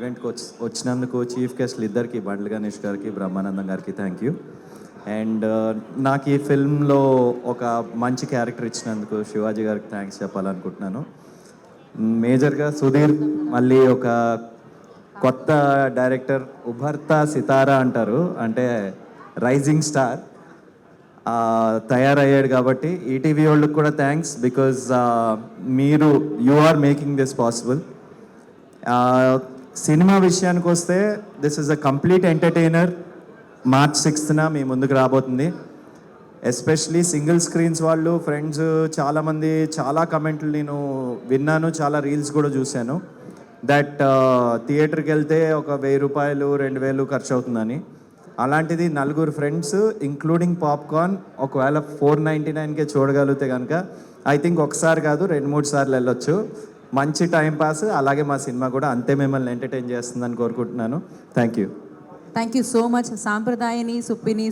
ఈవెంట్కి వచ్చినందుకు చీఫ్ గెస్ట్లు ఇద్దరికి బండ్ల గణేష్ గారికి బ్రహ్మానందం గారికి థ్యాంక్ యూ. అండ్ నాకు ఈ ఫిల్మ్లో ఒక మంచి క్యారెక్టర్ ఇచ్చినందుకు శివాజీ గారికి థ్యాంక్స్ చెప్పాలనుకుంటున్నాను. మేజర్గా సుధీర్ మళ్ళీ ఒక కొత్త డైరెక్టర్ ఉభర్తా సితారా అంటారు, అంటే రైజింగ్ స్టార్ తయారయ్యాడు. కాబట్టి ఈటీవీ వాళ్ళకి కూడా థ్యాంక్స్, బికాజ్ మీరు you are making this possible. Cinema విషయానికి వస్తే this is a complete entertainer. March 6న మీ ముందుకు రాబోతుంది. ఎస్పెషలీ సింగిల్ స్క్రీన్స్ వాళ్ళు ఫ్రెండ్స్ చాలామంది చాలా కమెంట్లు నేను విన్నాను, చాలా రీల్స్ కూడా చూశాను, దట్ థియేటర్కి వెళ్తే ఒక 1000 రూపాయలు 2000 ఖర్చు అవుతుందని. అలాంటిది నలుగురు ఫ్రెండ్స్ ఇంక్లూడింగ్ పాప్కార్న్ ఒకవేళ 499కే చూడగలిగితే కనుక ఐ థింక్ ఒకసారి కాదు 2-3 సార్లు వెళ్ళొచ్చు. మంచి టైం పాస్, అలాగే మా సినిమా కూడా అంతే మిమ్మల్ని ఎంటర్టైన్ చేస్తుందని కోరుకుంటున్నాను. Thank you so much. సాంప్రదాయని సుప్పిని